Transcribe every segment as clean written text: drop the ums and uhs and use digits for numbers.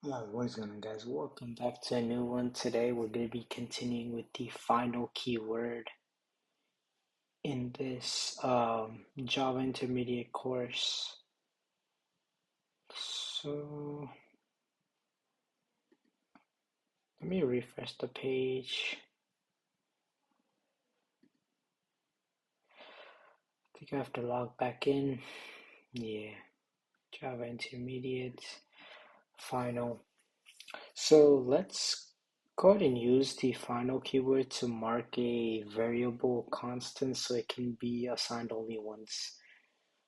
What is going on, guys? Welcome back to a new one. Today we're going to be continuing with the final keyword in this Java Intermediate course. So let me refresh the page. I think I have to log back in. Yeah, Java Intermediate final. So let's go ahead and use the final keyword to mark a variable constant so it can be assigned only once.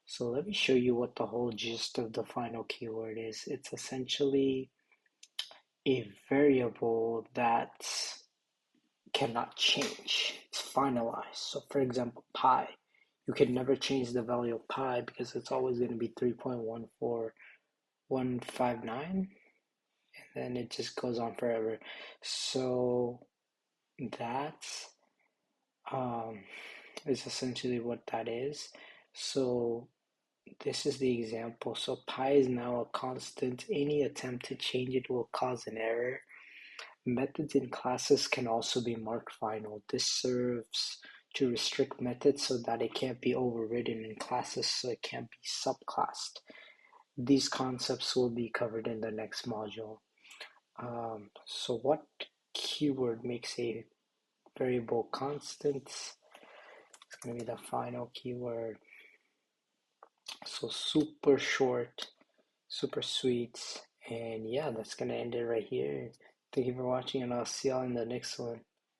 So let me show you what the whole gist of the final keyword is. It's essentially a variable that cannot change. It's finalized. So for example, pi. You can never change the value of pi because it's always going to be 3.14159, and then it just goes on forever. So that is essentially what that is. So this is the example. So pi is now a constant. Any attempt to change it will cause an error. Methods in classes can also be marked final. This serves to restrict methods so that it can't be overridden in classes, so it can't be subclassed. These concepts will be covered in the next module. So what keyword makes a variable constant? It's going to be the final keyword. So super short, super sweet. And yeah, that's gonna end it right here. Thank you for watching, and I'll see y'all in the next one.